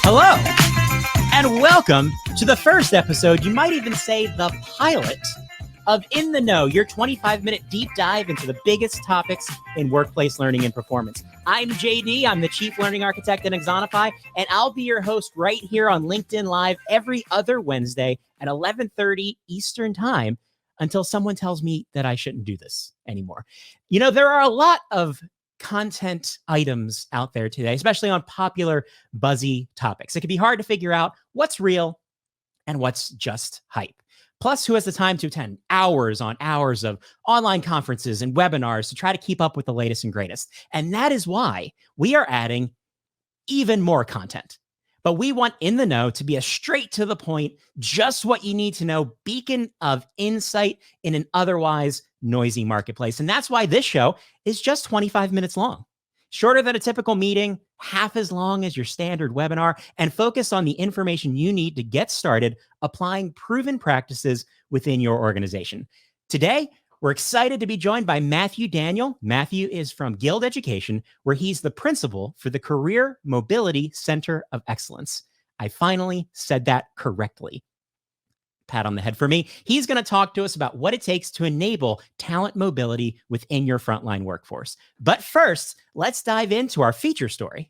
Hello, and welcome to the first episode, you might even say the pilot, of In the Know, your 25-minute deep dive into the biggest topics in workplace learning and performance. I'm JD, I'm the Chief Learning Architect at Axonify, and I'll be your host right here on LinkedIn Live every other Wednesday at 11:30 Eastern Time until someone tells me that I shouldn't do this anymore. You know, there are a lot of content items out there today, especially on popular, buzzy topics. It can be hard to figure out what's real and what's just hype. Plus, who has the time to attend hours on hours of online conferences and webinars to try to keep up with the latest and greatest? And that is why we are adding even more content. But we want In the Know to be a straight to the point, just what you need to know beacon of insight in an otherwise noisy marketplace. And that's why this show is just 25 minutes long. Shorter than a typical meeting, half as long as your standard webinar, and focus on the information you need to get started applying proven practices within your organization. Today, we're excited to be joined by Matthew Daniel. Matthew is from Guild Education, where he's the principal for the Career Mobility Center of Excellence. I finally said that correctly. Pat on the head for me. He's going to talk to us about what it takes to enable talent mobility within your frontline workforce. But first, let's dive into our feature story.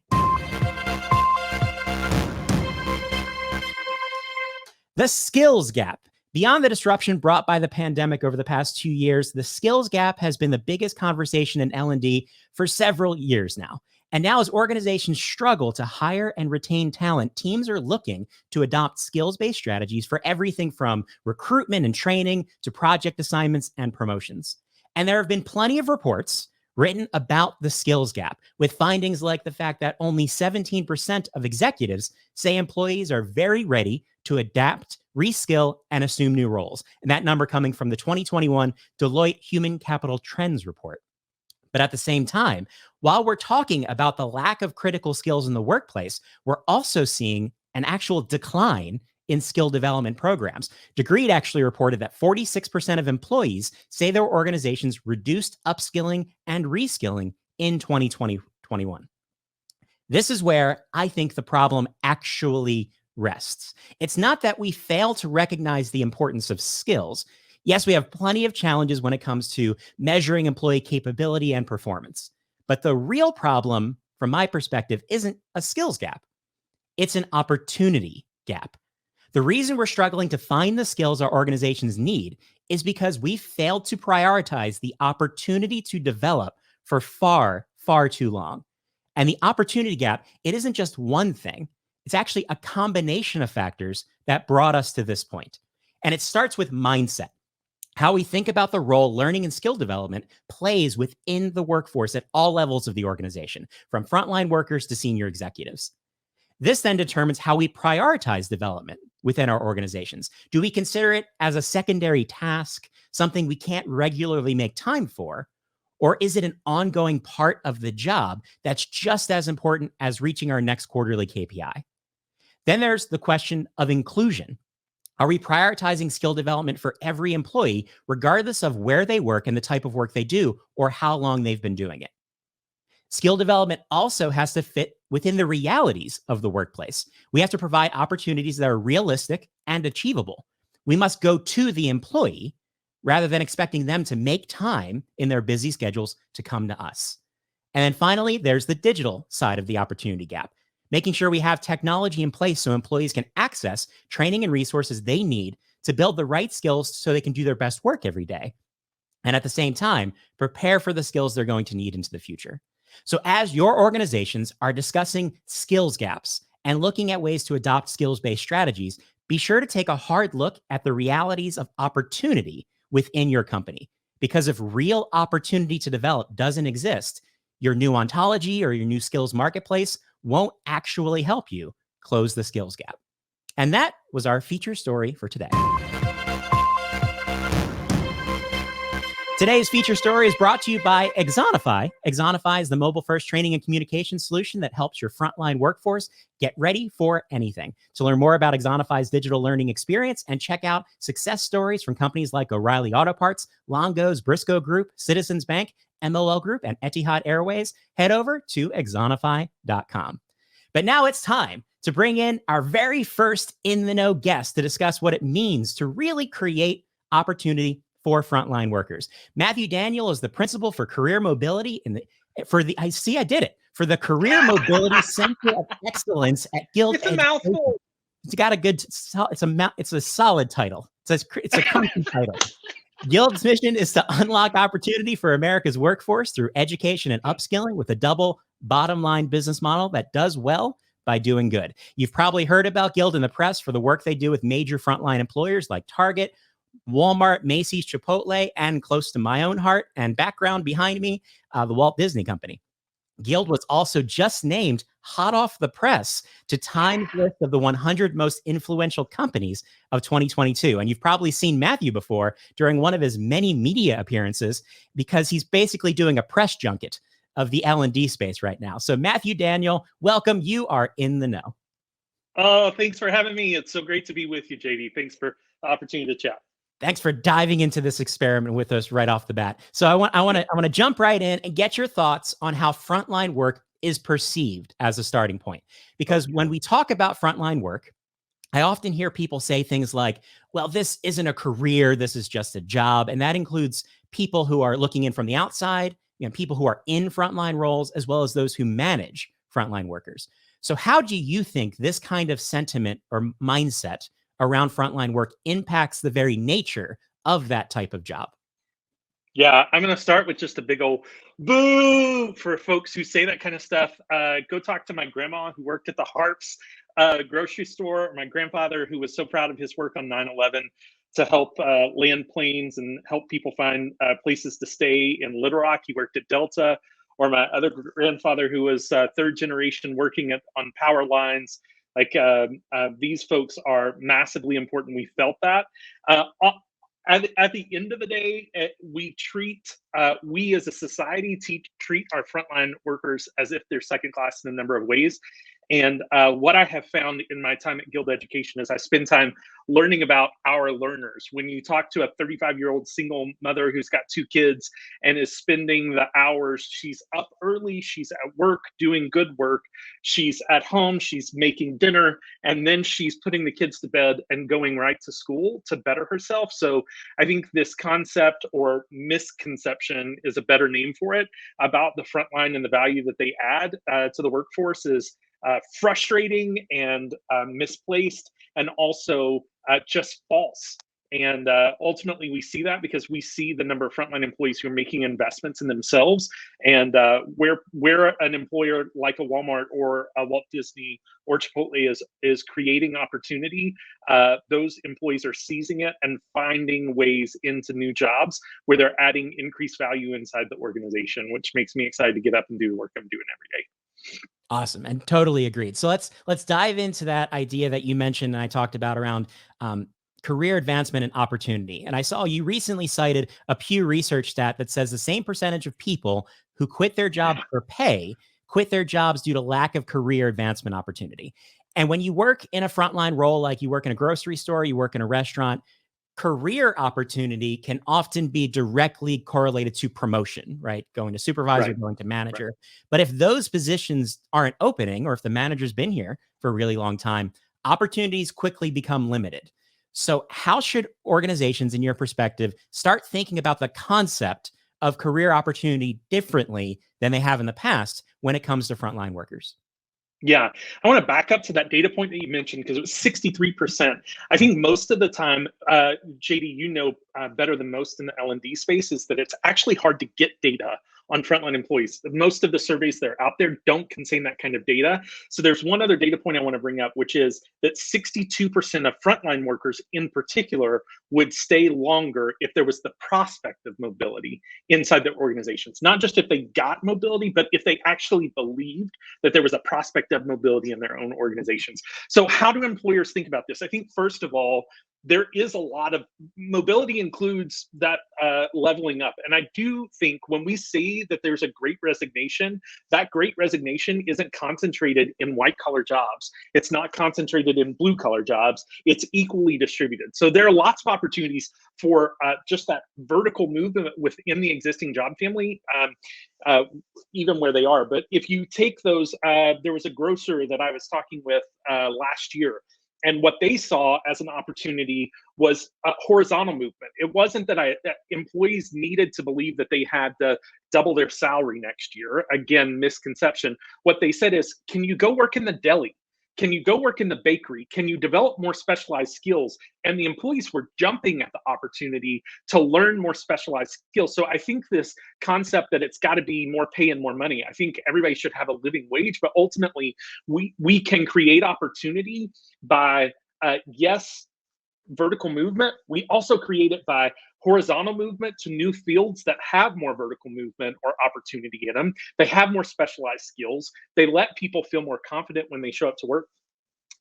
The skills gap. Beyond the disruption brought by the pandemic over the past 2 years, the skills gap has been the biggest conversation in L&D for several years now. And now as organizations struggle to hire and retain talent, teams are looking to adopt skills-based strategies for everything from recruitment and training to project assignments and promotions. And there have been plenty of reports written about the skills gap, with findings like the fact that only 17% of executives say employees are very ready to adapt, reskill, and assume new roles. And that number coming from the 2021 Deloitte Human Capital Trends Report. But at the same time, while we're talking about the lack of critical skills in the workplace, we're also seeing an actual decline in skill development programs. Degreed actually reported that 46% of employees say their organizations reduced upskilling and reskilling in 2021. This is where I think the problem actually rests. It's not that we fail to recognize the importance of skills. Yes, we have plenty of challenges when it comes to measuring employee capability and performance. But the real problem, from my perspective, isn't a skills gap. It's an opportunity gap. The reason we're struggling to find the skills our organizations need is because we failed to prioritize the opportunity to develop for far, far too long. And the opportunity gap, it isn't just one thing. It's actually a combination of factors that brought us to this point. And it starts with mindset. How we think about the role learning and skill development plays within the workforce at all levels of the organization, from frontline workers to senior executives. This then determines how we prioritize development within our organizations. Do we consider it as a secondary task, something we can't regularly make time for? Or is it an ongoing part of the job that's just as important as reaching our next quarterly KPI? Then there's the question of inclusion. Are we prioritizing skill development for every employee, regardless of where they work and the type of work they do, or how long they've been doing it? Skill development also has to fit within the realities of the workplace. We have to provide opportunities that are realistic and achievable. We must go to the employee rather than expecting them to make time in their busy schedules to come to us. And then finally, there's the digital side of the opportunity gap, making sure we have technology in place so employees can access training and resources they need to build the right skills so they can do their best work every day. And at the same time, prepare for the skills they're going to need into the future. So as your organizations are discussing skills gaps and looking at ways to adopt skills-based strategies, be sure to take a hard look at the realities of opportunity within your company. Because if real opportunity to develop doesn't exist, your new ontology or your new skills marketplace won't actually help you close the skills gap. And that was our feature story for today. Today's feature story is brought to you by Axonify. Axonify is the mobile-first training and communication solution that helps your frontline workforce get ready for anything. To learn more about Axonify's digital learning experience and check out success stories from companies like O'Reilly Auto Parts, Longo's, Briscoe Group, Citizens Bank, MOL Group, and Etihad Airways, head over to axonify.com. But now it's time to bring in our very first in the know guest to discuss what it means to really create opportunity for frontline workers. Matthew Daniel is the principal for career mobility I did it, for the Career Mobility Center of Excellence at Guild It's a Education. mouthful. It's got a good, it's a solid title. It's a crunchy title. Guild's mission is to unlock opportunity for America's workforce through education and upskilling with a double bottom line business model that does well by doing good. You've probably heard about Guild in the press for the work they do with major frontline employers like Target, Walmart, Macy's, Chipotle, and close to my own heart and background behind me, the Walt Disney Company. Guild was also just named hot off the press to Time's list of the 100 most influential companies of 2022. And you've probably seen Matthew before during one of his many media appearances because he's basically doing a press junket of the L&D space right now. So Matthew Daniel, welcome. You are in the know. Oh, thanks for having me. It's so great to be with you, JD. Thanks for the opportunity to chat. Thanks for diving into this experiment with us right off the bat. So I want to jump right in and get your thoughts on how frontline work is perceived as a starting point. Because when we talk about frontline work, I often hear people say things like, well, this isn't a career, this is just a job. And that includes people who are looking in from the outside, people who are in frontline roles, as well as those who manage frontline workers. So how do you think this kind of sentiment or mindset around frontline work impacts the very nature of that type of job? Yeah, I'm going to start with just a big old boo for folks who say that kind of stuff. Go talk to my grandma who worked at the Harps grocery store, or my grandfather who was so proud of his work on 9/11 to help land planes and help people find places to stay in Little Rock. He worked at Delta. Or my other grandfather who was third generation working on power lines. Like these folks are massively important. We felt that. At the end of the day, we as a society treat our frontline workers as if they're second class in a number of ways. And what I have found in my time at Guild Education is I spend time learning about our learners. When you talk to a 35-year-old single mother who's got 2 kids and is spending the hours, she's up early, she's at work doing good work, she's at home, she's making dinner, and then she's putting the kids to bed and going right to school to better herself. So I think this concept or misconception is a better name for it about the frontline and the value that they add to the workforce is frustrating and misplaced, and also just false. And ultimately, we see that because we see the number of frontline employees who are making investments in themselves. And where an employer like a Walmart or a Walt Disney or Chipotle is creating opportunity, those employees are seizing it and finding ways into new jobs where they're adding increased value inside the organization, which makes me excited to get up and do the work I'm doing every day. Awesome. And totally agreed. So let's dive into that idea that you mentioned and I talked about around career advancement and opportunity. And I saw you recently cited a Pew Research stat that says the same percentage of people who quit their job for pay quit their jobs due to lack of career advancement opportunity. And when you work in a frontline role, like you work in a grocery store, you work in a restaurant, career opportunity can often be directly correlated to promotion, right? Going to supervisor, Right. going to manager. Right. But if those positions aren't opening, or if the manager's been here for a really long time, opportunities quickly become limited. So how should organizations, in your perspective, start thinking about the concept of career opportunity differently than they have in the past when it comes to frontline workers? Yeah, I want to back up to that data point that you mentioned because it was 63%. I think most of the time, JD, you know better than most in the L&D space, is that it's actually hard to get data on frontline employees. Most of the surveys that are out there don't contain that kind of data. So there's one other data point I want to bring up, which is that 62% of frontline workers in particular would stay longer if there was the prospect of mobility inside their organizations. Not just if they got mobility, but if they actually believed that there was a prospect of mobility in their own organizations. So how do employers think about this? I think first of all, there is a lot of mobility includes that leveling up. And I do think when we see that there's a great resignation, that great resignation isn't concentrated in white collar jobs. It's not concentrated in blue collar jobs. It's equally distributed. So there are lots of opportunities for just that vertical movement within the existing job family, even where they are. But if you take those, there was a grocer that I was talking with last year, and what they saw as an opportunity was a horizontal movement. It wasn't that employees needed to believe that they had to double their salary next year. Again, misconception. What they said is, can you go work in the deli? Can you go work in the bakery? Can you develop more specialized skills? And the employees were jumping at the opportunity to learn more specialized skills. So I think this concept that it's got to be more pay and more money, I think everybody should have a living wage, but ultimately we can create opportunity by, yes, vertical movement. We also create it by horizontal movement to new fields that have more vertical movement or opportunity in them. They have more specialized skills. They let people feel more confident when they show up to work.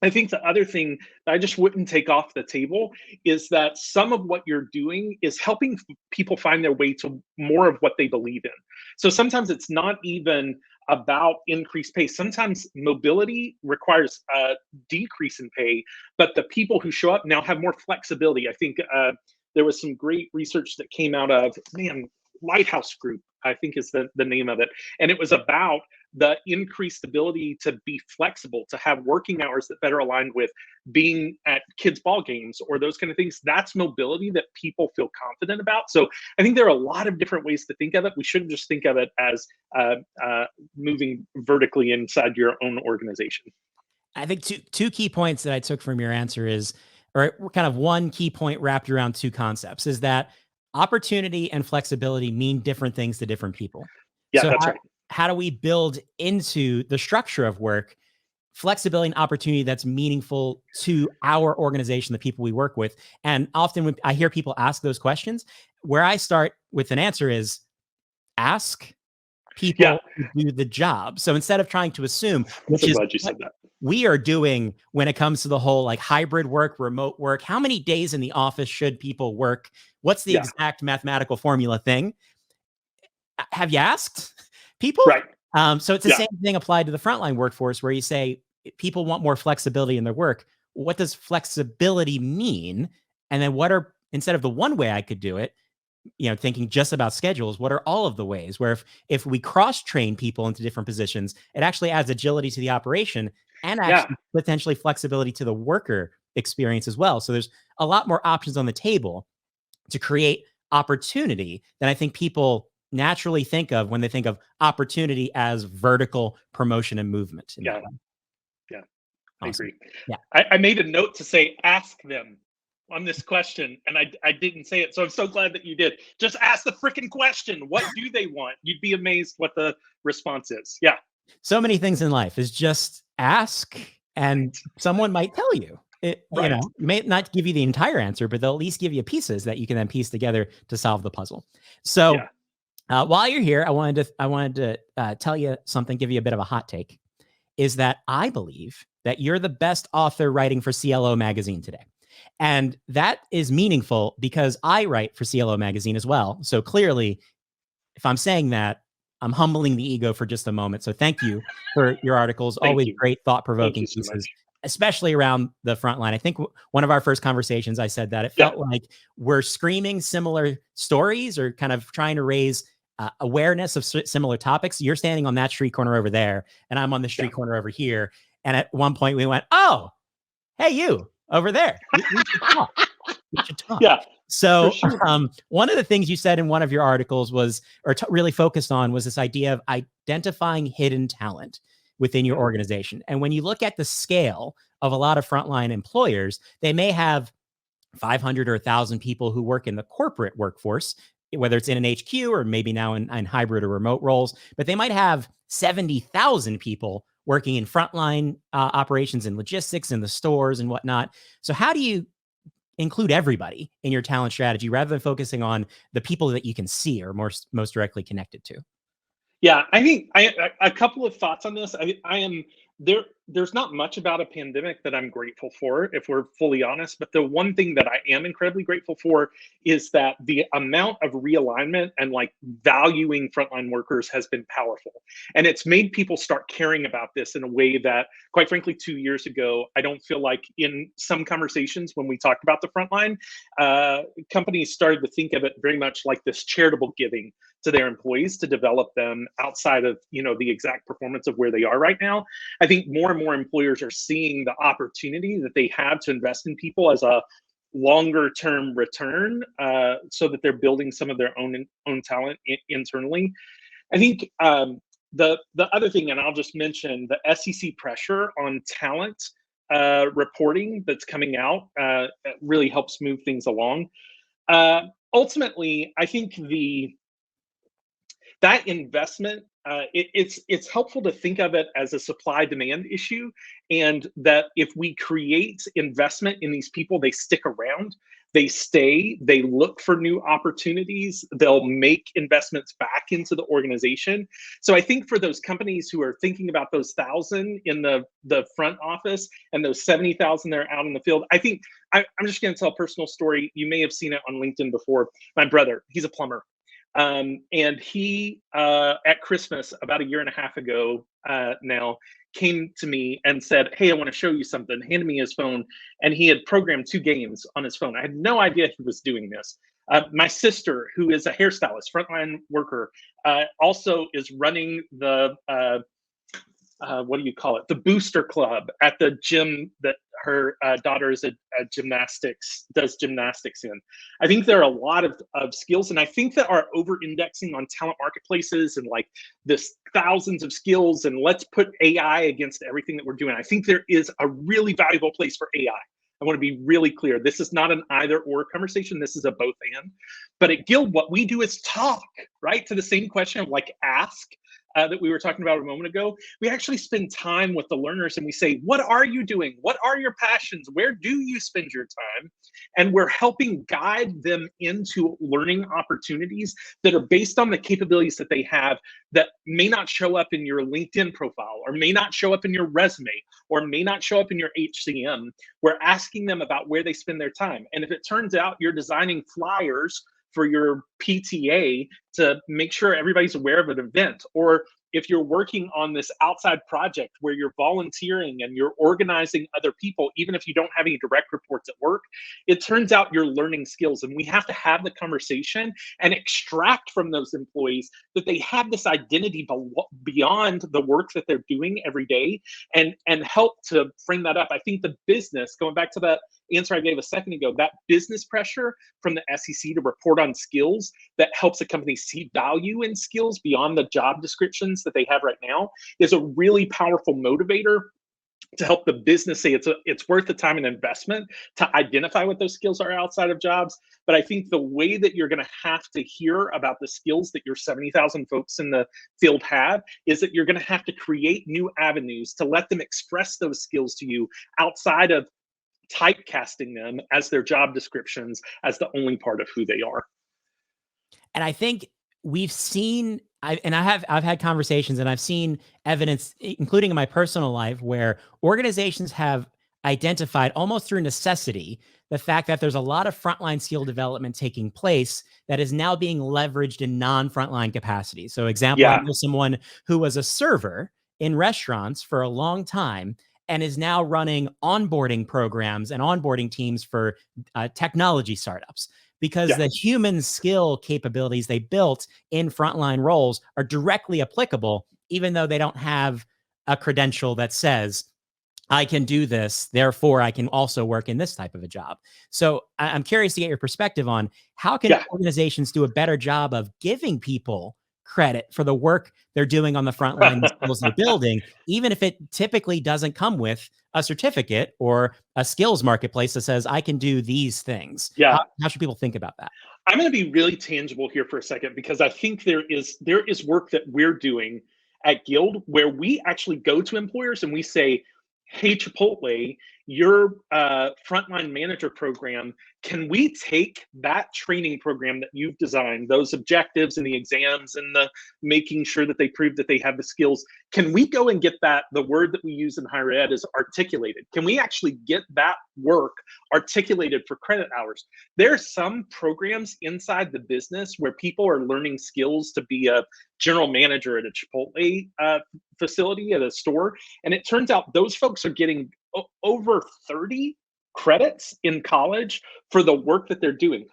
I think the other thing that I just wouldn't take off the table is that some of what you're doing is helping people find their way to more of what they believe in. So sometimes it's not even about increased pay. Sometimes mobility requires a decrease in pay, but the people who show up now have more flexibility. I think there was some great research that came out of, Lighthouse Group, I think is the name of it. And it was about the increased ability to be flexible, to have working hours that better aligned with being at kids' ball games or those kind of things. That's mobility that people feel confident about. So I think there are a lot of different ways to think of it. We shouldn't just think of it as moving vertically inside your own organization. I think two key points that I took from your answer is, or kind of one key point wrapped around two concepts, is that opportunity and flexibility mean different things to different people. Yeah, so that's right. How do we build into the structure of work flexibility and opportunity that's meaningful to our organization, the people we work with? And often when I hear people ask those questions, where I start with an answer is ask people who do the job. So instead of trying to assume, which is glad you said that. We are doing when it comes to the whole like hybrid work, remote work, how many days in the office should people work? What's the exact mathematical formula thing? Have you asked people? Right. So it's the same thing applied to the frontline workforce, where you say people want more flexibility in their work. What does flexibility mean? And then instead of the one way I could do it, thinking just about schedules, what are all of the ways where if we cross-train people into different positions, it actually adds agility to the operation and actually potentially flexibility to the worker experience as well. So there's a lot more options on the table to create opportunity than I think people naturally think of when they think of opportunity as vertical promotion and movement. Yeah. Awesome. I agree. Yeah. I made a note to say, ask them on this question, and I didn't say it. So I'm so glad that you did. Just ask the freaking question. What do they want? You'd be amazed what the response is. Yeah. So many things in life is just ask, and someone might tell you. It may not give you the entire answer, but they'll at least give you pieces that you can then piece together to solve the puzzle. So while you're here, I wanted to tell you something, give you a bit of a hot take, is that I believe that you're the best author writing for CLO Magazine today. And that is meaningful because I write for CLO Magazine as well. So clearly, if I'm saying that, I'm humbling the ego for just a moment. So thank you for your articles. Always great, thought-provoking pieces, especially around the frontline. I think one of our first conversations, I said that it felt like we're screaming similar stories or kind of trying to raise awareness of similar topics. You're standing on that street corner over there, and I'm on the street corner over here. And at one point we went, oh, hey, you over there. We should talk. We should talk. Yeah. So one of the things you said in one of your articles really focused on was this idea of identifying hidden talent within your organization. And when you look at the scale of a lot of frontline employers, they may have 500 or 1,000 people who work in the corporate workforce, whether it's in an HQ or maybe now in hybrid or remote roles, but they might have 70,000 people working in frontline operations and logistics in the stores and whatnot. So how do you include everybody in your talent strategy rather than focusing on the people that you can see or most directly connected to? Yeah, I think a couple of thoughts on this. I am there. There's not much about a pandemic that I'm grateful for, if we're fully honest. But the one thing that I am incredibly grateful for is that the amount of realignment and like valuing frontline workers has been powerful, and it's made people start caring about this in a way that, quite frankly, 2 years ago, I don't feel like in some conversations when we talked about the frontline, companies started to think of it very much like this charitable giving to their employees to develop them outside of the exact performance of where they are right now. I think more and more employers are seeing the opportunity that they have to invest in people as a longer term return, so that they're building some of their own talent internally. I think the other thing, and I'll just mention the SEC pressure on talent reporting that's coming out, really helps move things along. Ultimately, I think that investment, it's helpful to think of it as a supply demand issue, and that if we create investment in these people, they stick around, they stay, they look for new opportunities, they'll make investments back into the organization. So I think for those companies who are thinking about those 1,000 in the front office and those 70,000 that are out in the field, I think I'm just going to tell a personal story. You may have seen it on LinkedIn before. My brother, he's a plumber. And he, at Christmas, about a year and a half ago now, came to me and said, "Hey, I want to show you something." Handed me his phone, and he had programmed 2 games on his phone. I had no idea he was doing this. My sister, who is a hairstylist, frontline worker, also is running the what do you call it? The booster club at the gym that her daughter is does gymnastics in. I think there are a lot of skills, and I think that our over indexing on talent marketplaces and like this thousands of skills, and let's put AI against everything that we're doing. I think there is a really valuable place for AI. I want to be really clear. This is not an either or conversation. This is a both and. But at Guild, what we do is talk, right? To the same question of like ask, that we were talking about a moment ago. We actually spend time with the learners and we say, what are you doing? What are your passions? Where do you spend your time? And we're helping guide them into learning opportunities that are based on the capabilities that they have, that may not show up in your LinkedIn profile, or may not show up in your resume, or may not show up in your HCM. We're asking them about where they spend their time. And if it turns out you're designing flyers for your PTA to make sure everybody's aware of an event, or if you're working on this outside project where you're volunteering and you're organizing other people, even if you don't have any direct reports at work, it turns out you're learning skills. And we have to have the conversation and extract from those employees that they have this identity beyond the work that they're doing every day, and help to frame that up. I think the business, going back to that answer I gave a second ago, that business pressure from the SEC to report on skills that helps a company see value in skills beyond the job descriptions that they have right now is a really powerful motivator to help the business say it's worth the time and investment to identify what those skills are outside of jobs. But I think the way that you're going to have to hear about the skills that your 70,000 folks in the field have is that you're going to have to create new avenues to let them express those skills to you outside of typecasting them as their job descriptions as the only part of who they are. And I think we've seen, I've had conversations and I've seen evidence, including in my personal life, where organizations have identified almost through necessity the fact that there's a lot of frontline skill development taking place that is now being leveraged in non-frontline capacity. So example, I know someone who was a server in restaurants for a long time and is now running onboarding programs and onboarding teams for technology startups, because the human skill capabilities they built in frontline roles are directly applicable, even though they don't have a credential that says, I can do this, therefore I can also work in this type of a job. So I'm curious to get your perspective on how can organizations do a better job of giving people credit for the work they're doing on the front line, the skills they're building, even if it typically doesn't come with a certificate or a skills marketplace that says, I can do these things. How should people think about that? I'm going to be really tangible here for a second, because I think there is work that we're doing at Guild where we actually go to employers and we say, hey, Chipotle, your frontline manager program, can we take that training program that you've designed, those objectives and the exams and the making sure that they prove that they have the skills, can we go and get that, the word that we use in higher ed is articulated? Can we actually get that work articulated for credit hours? There are some programs inside the business where people are learning skills to be a general manager at a Chipotle facility at a store. And it turns out those folks are getting over 30 credits in college for the work that they're doing.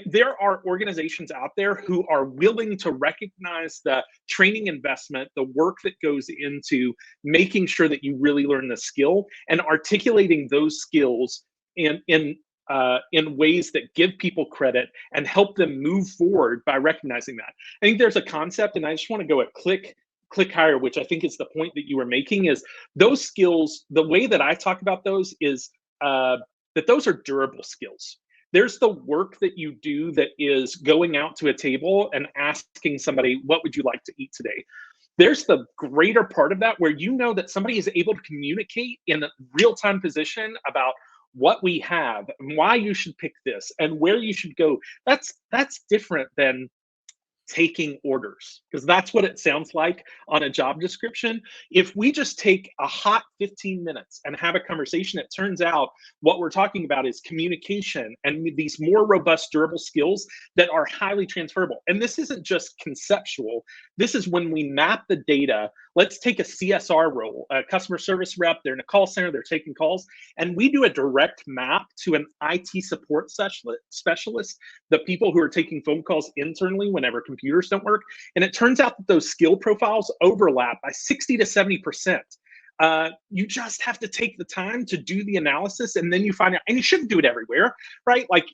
There are organizations out there who are willing to recognize the training investment, the work that goes into making sure that you really learn the skill and articulating those skills in ways that give people credit and help them move forward by recognizing that. I think there's a concept, and I just want to go a click higher, which I think is the point that you were making, is those skills, the way that I talk about those is that those are durable skills. There's the work that you do that is going out to a table and asking somebody, what would you like to eat today? There's the greater part of that where you know that somebody is able to communicate in a real-time position about what we have and why you should pick this and where you should go. That's different than taking orders, because that's what it sounds like on a job description. If we just take a hot 15 minutes and have a conversation, it turns out what we're talking about is communication and these more robust, durable skills that are highly transferable. And this isn't just conceptual. This is when we map the data. Let's take a CSR role, a customer service rep. They're in a call center, they're taking calls, and we do a direct map to an IT support specialist, the people who are taking phone calls internally whenever computers don't work. And it turns out that those skill profiles overlap by 60 to 70%. You just have to take the time to do the analysis, and then you find out, and you shouldn't do it everywhere, right? Like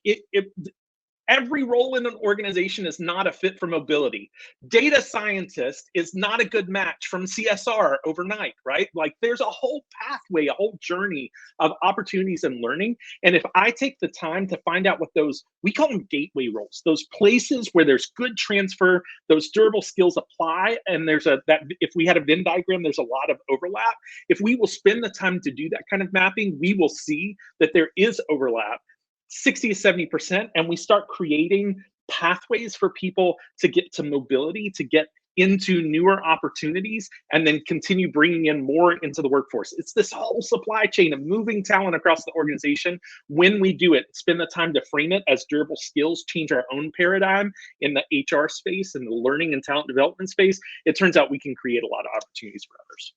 every role in an organization is not a fit for mobility. Data scientist is not a good match from CSR overnight, right? Like there's a whole pathway, a whole journey of opportunities and learning. And if I take the time to find out what those, we call them gateway roles, those places where there's good transfer, those durable skills apply, and there's that if we had a Venn diagram, there's a lot of overlap. If we will spend the time to do that kind of mapping, we will see that there is overlap. 60 to 70%, and we start creating pathways for people to get to mobility, to get into newer opportunities, and then continue bringing in more into the workforce. It's this whole supply chain of moving talent across the organization. When we do it, spend the time to frame it as durable skills, change our own paradigm in the HR space and the learning and talent development space, it turns out we can create a lot of opportunities for others.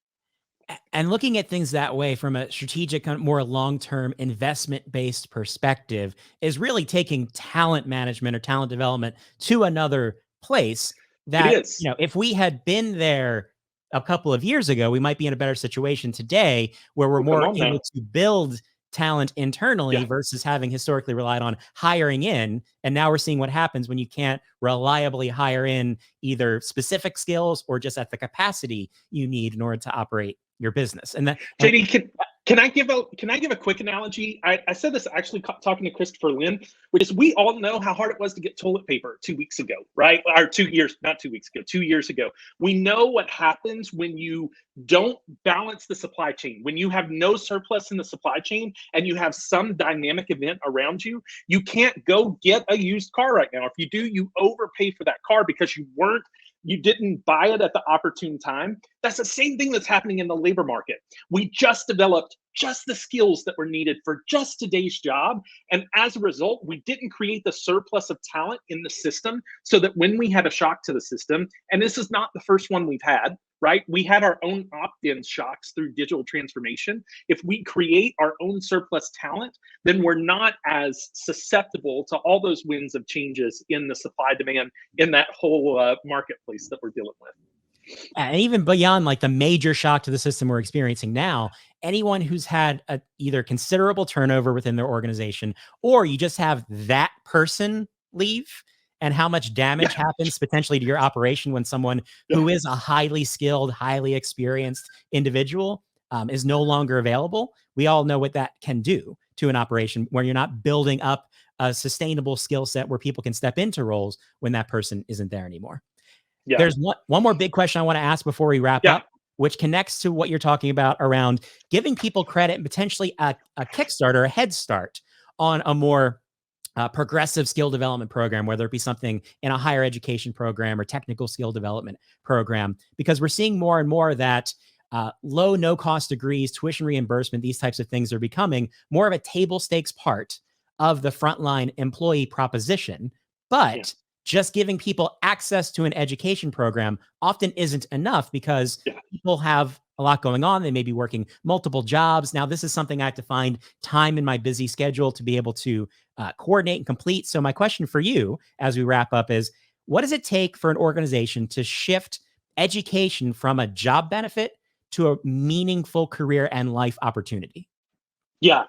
And looking at things that way from a strategic, more long-term investment-based perspective is really taking talent management or talent development to another place that, you know, if we had been there a couple of years ago, we might be in a better situation today where we're more able to build talent internally versus having historically relied on hiring in. And now we're seeing what happens when you can't reliably hire in either specific skills or just at the capacity you need in order to operate your business. And that, JD, can I give a quick analogy? I said this actually talking to Christopher Lynn, which is we all know how hard it was to get toilet paper 2 weeks ago, right? Or 2 years, not 2 weeks ago, 2 years ago. We know what happens when you don't balance the supply chain, when you have no surplus in the supply chain and you have some dynamic event around you. You can't go get a used car right now. If you do, you overpay for that car because you didn't buy it at the opportune time. That's the same thing that's happening in the labor market. We just developed just the skills that were needed for just today's job. And as a result, we didn't create the surplus of talent in the system so that when we had a shock to the system, and this is not the first one we've had, right? We had our own opt-in shocks through digital transformation. If we create our own surplus talent, then we're not as susceptible to all those winds of changes in the supply demand in that whole marketplace that we're dealing with. And even beyond like the major shock to the system we're experiencing now, anyone who's had either considerable turnover within their organization, or you just have that person leave, and how much damage happens potentially to your operation when someone who is a highly skilled, highly experienced individual is no longer available. We all know what that can do to an operation where you're not building up a sustainable skill set where people can step into roles when that person isn't there anymore. There's one more big question I want to ask before we wrap up. which connects to what you're talking about around giving people credit and potentially a kickstart or a head start on a more progressive skill development program, whether it be something in a higher education program or technical skill development program, because we're seeing more and more that low, no cost degrees, tuition reimbursement, these types of things are becoming more of a table stakes part of the frontline employee proposition. But just giving people access to an education program often isn't enough because people have a lot going on. They may be working multiple jobs. Now, this is something I have to find time in my busy schedule to be able to coordinate and complete. So my question for you as we wrap up is, what does it take for an organization to shift education from a job benefit to a meaningful career and life opportunity? Yeah,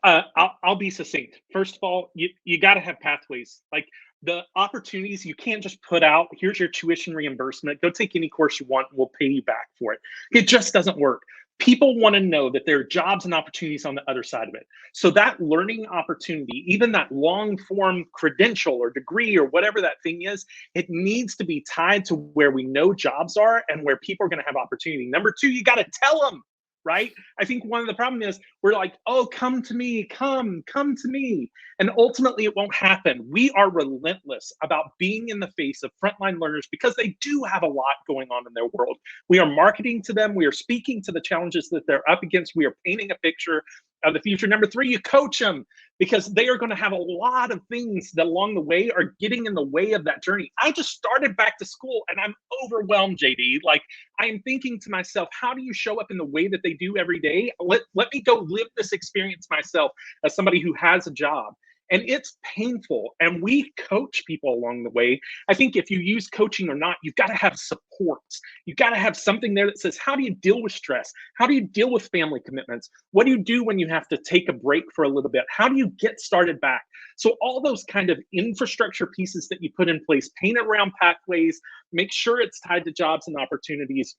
I'll be succinct. First of all, you got to have pathways. Like the opportunities, you can't just put out, here's your tuition reimbursement, go take any course you want, we'll pay you back for it. It just doesn't work. People want to know that there are jobs and opportunities on the other side of it. So that learning opportunity, even that long form credential or degree or whatever that thing is, it needs to be tied to where we know jobs are and where people are going to have opportunity. Number two, you got to tell them. Right? I think one of the problem is we're like, oh, come to me, come to me. And ultimately it won't happen. We are relentless about being in the face of frontline learners because they do have a lot going on in their world. We are marketing to them. We are speaking to the challenges that they're up against. We are painting a picture of the future. Number three, you coach them because they are going to have a lot of things that along the way are getting in the way of that journey. I just started back to school and I'm overwhelmed, JD. Like I am thinking to myself, how do you show up in the way that they do every day? Let me go live this experience myself as somebody who has a job. And it's painful. And we coach people along the way. I think if you use coaching or not, you've got to have supports. You've got to have something there that says, how do you deal with stress? How do you deal with family commitments? What do you do when you have to take a break for a little bit? How do you get started back? So all those kind of infrastructure pieces that you put in place, paint around pathways, make sure it's tied to jobs and opportunities.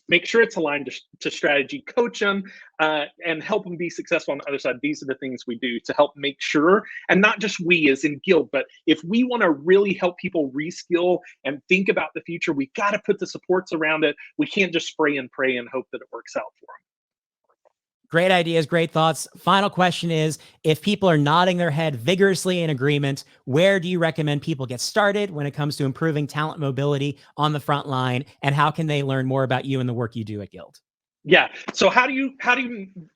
Make sure it's aligned to strategy, coach them, and help them be successful on the other side. These are the things we do to help make sure, and not just we as in Guild, but if we want to really help people reskill and think about the future, we got to put the supports around it. We can't just spray and pray and hope that it works out for them. Great ideas, great thoughts. Final question is, if people are nodding their head vigorously in agreement, where do you recommend people get started when it comes to improving talent mobility on the front line, and how can they learn more about you and the work you do at Guild? Yeah. So how do you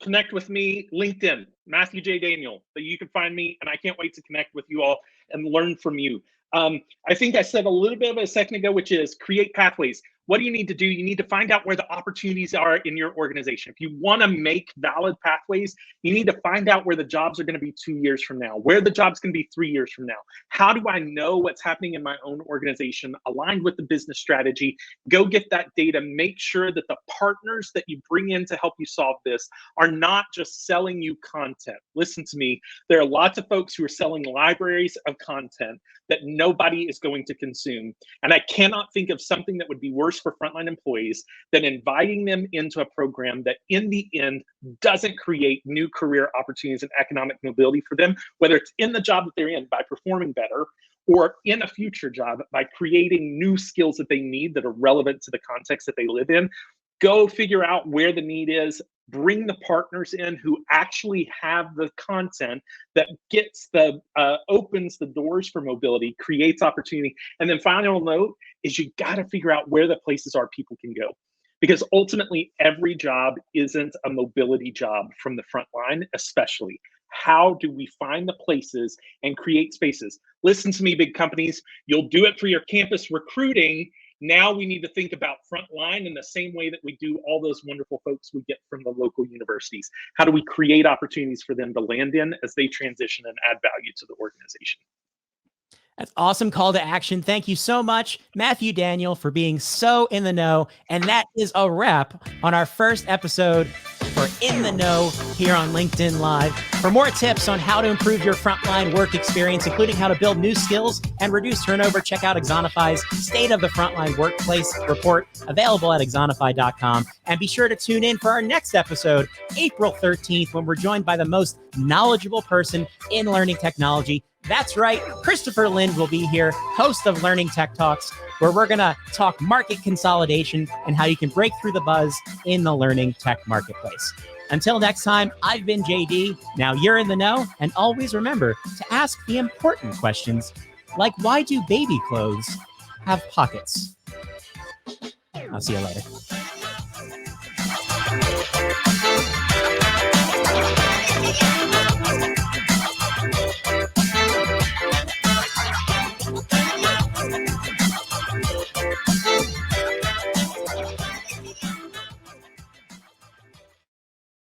connect with me? LinkedIn, Matthew J. Daniel. So you can find me, and I can't wait to connect with you all and learn from you. I think I said a little bit of it a second ago, which is create pathways. What do you need to do? You need to find out where the opportunities are in your organization. If you want to make valid pathways, you need to find out where the jobs are going to be 2 years from now, where the jobs can be 3 years from now. How do I know what's happening in my own organization aligned with the business strategy? Go get that data. Make sure that the partners that you bring in to help you solve this are not just selling you content. Listen to me. There are lots of folks who are selling libraries of content that nobody is going to consume. And I cannot think of something that would be worse for frontline employees than inviting them into a program that in the end doesn't create new career opportunities and economic mobility for them, whether it's in the job that they're in by performing better or in a future job by creating new skills that they need that are relevant to the context that they live in. Go figure out where the need is, bring the partners in who actually have the content that gets opens the doors for mobility, creates opportunity. And then final note is you got to figure out where the places are people can go. Because ultimately every job isn't a mobility job from the front line, especially. How do we find the places and create spaces? Listen to me, big companies, you'll do it for your campus recruiting. Now we need to think about frontline in the same way that we do all those wonderful folks we get from the local universities. How do we create opportunities for them to land in as they transition and add value to the organization? That's awesome call to action. Thank you so much, Matthew Daniel, for being so in the know. And that is a wrap on our first episode for In the Know here on LinkedIn Live. For more tips on how to improve your frontline work experience, including how to build new skills and reduce turnover, check out Axonify's State of the Frontline Workplace report, available at axonify.com. And be sure to tune in for our next episode, April 13th, when we're joined by the most knowledgeable person in learning technology, That's right. Christopher Lind will be here, host of Learning Tech Talks, where we're going to talk market consolidation and how you can break through the buzz in the learning tech marketplace. Until next time, I've been JD. Now you're in the know, and always remember to ask the important questions, like why do baby clothes have pockets? I'll see you later.